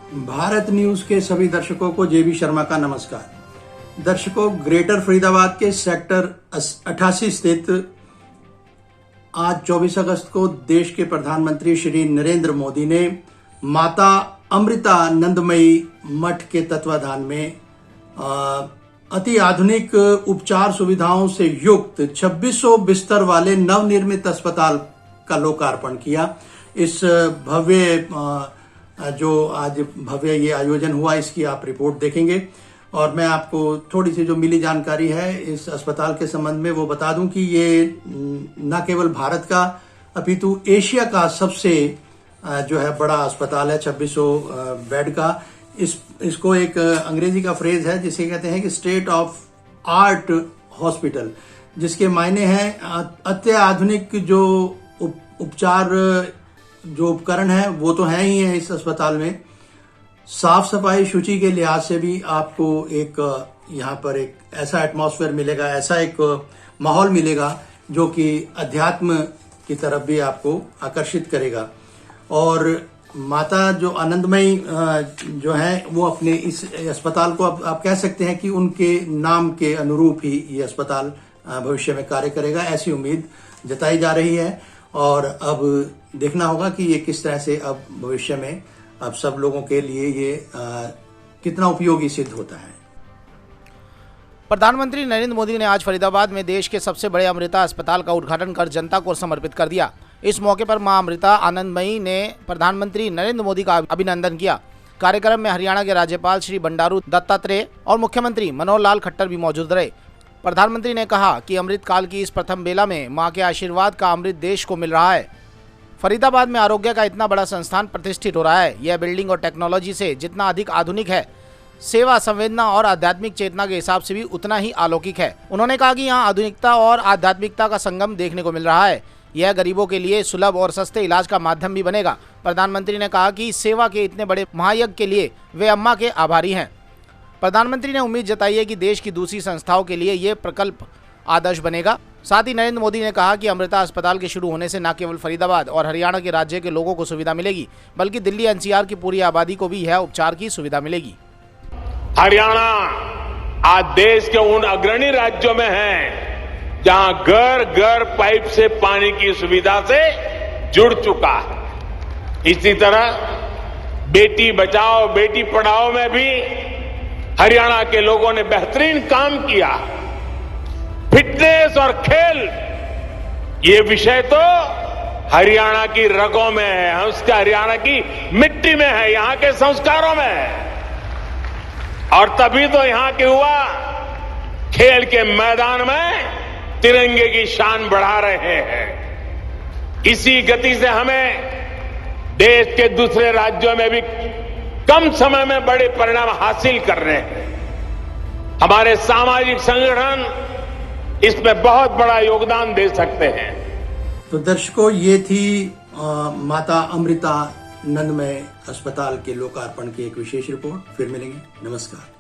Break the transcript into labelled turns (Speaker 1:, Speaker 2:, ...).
Speaker 1: Bharat news के सभी दर्शकों को जेबी शर्मा का नमस्कार। दर्शकों, ग्रेटर फरीदाबाद के सेक्टर 88 स्थित आज 24 अगस्त को देश के प्रधानमंत्री श्री नरेंद्र मोदी ने माता अमृतानंदमयी मठ के तत्वाधान में अति आधुनिक उपचार सुविधाओं से युक्त 2600 बिस्तर वाले नवनिर्मित अस्पताल का लोकार्पण किया। इस भव्य जो आज भव्य ये आयोजन हुआ, इसकी आप रिपोर्ट देखेंगे और मैं आपको थोड़ी सी जो मिली जानकारी है इस अस्पताल के संबंध में वो बता दूं कि ये न केवल भारत का अपितु एशिया का सबसे जो है बड़ा अस्पताल है, 2600 बेड का। इसको एक अंग्रेजी का फ्रेज है जिसे कहते हैं कि स्टेट ऑफ आर्ट हॉस्पिटल, जिसके मायने हैं अत्याधुनिक जो उपचार जो उपकरण है वो तो है ही है इस अस्पताल में। साफ सफाई शुचि के लिहाज से भी आपको एक यहाँ पर एक ऐसा एटमॉस्फेयर मिलेगा, ऐसा एक माहौल मिलेगा जो कि अध्यात्म की तरफ भी आपको आकर्षित करेगा। और माता जो आनंदमयी जो है वो अपने इस अस्पताल को आप कह सकते हैं कि उनके नाम के अनुरूप ही ये अस्पताल भविष्य में कार्य करेगा, ऐसी उम्मीद जताई जा रही है। और अब देखना होगा कि ये किस तरह से अब भविष्य में अब सब लोगों के लिए ये कितना उपयोगी सिद्ध होता है।
Speaker 2: प्रधानमंत्री नरेंद्र मोदी ने आज फरीदाबाद में देश के सबसे बड़े अमृता अस्पताल का उद्घाटन कर जनता को समर्पित कर दिया। इस मौके पर मां अमृता आनंदमयी ने प्रधानमंत्री नरेंद्र मोदी का अभिनंदन किया। कार्यक्रम में हरियाणा के राज्यपाल श्री बंडारू दत्तात्रेय और मुख्यमंत्री मनोहर लाल खट्टर भी मौजूद रहे। प्रधानमंत्री ने कहा कि अमृत काल की इस प्रथम बेला में मां के आशीर्वाद का अमृत देश को मिल रहा है। फरीदाबाद में आरोग्य का इतना बड़ा संस्थान प्रतिष्ठित हो रहा है। यह बिल्डिंग और टेक्नोलॉजी से जितना अधिक आधुनिक है, सेवा, संवेदना और आध्यात्मिक चेतना के हिसाब से भी उतना ही अलौकिक है। उन्होंने कहा कि यहाँ आधुनिकता और आध्यात्मिकता का संगम देखने को मिल रहा है। यह गरीबों के लिए सुलभ और सस्ते इलाज का माध्यम भी बनेगा। प्रधानमंत्री ने कहा कि सेवा के इतने बड़े महायज्ञ के लिए वे अम्मा के आभारी हैं। प्रधानमंत्री ने उम्मीद जताई है कि देश की दूसरी संस्थाओं के लिए ये प्रकल्प आदर्श बनेगा। साथ ही नरेंद्र मोदी ने कहा कि अमृता अस्पताल के शुरू होने से न केवल फरीदाबाद और हरियाणा के राज्य के लोगों को सुविधा मिलेगी, बल्कि दिल्ली एनसीआर की पूरी आबादी को भी यह उपचार की सुविधा मिलेगी।
Speaker 3: हरियाणा आज देश के उन अग्रणी राज्यों में है जहां घर घर पाइप से पानी की सुविधा से जुड़ चुका है। इसी तरह बेटी बचाओ बेटी पढ़ाओ में भी हरियाणा के लोगों ने बेहतरीन काम किया। फिटनेस और खेल ये विषय तो हरियाणा की रगों में है, उसके हरियाणा की मिट्टी में है, यहां के संस्कारों में है। और तभी तो यहां के युवा खेल के मैदान में तिरंगे की शान बढ़ा रहे हैं। इसी गति से हमें देश के दूसरे राज्यों में भी कम समय में बड़े परिणाम हासिल कर रहे हैं। हमारे सामाजिक संगठन इसमें बहुत बड़ा योगदान दे सकते हैं।
Speaker 1: तो दर्शकों, ये थी माता अमृतानंदमयी अस्पताल के लोकार्पण की एक विशेष रिपोर्ट। फिर मिलेंगे। नमस्कार।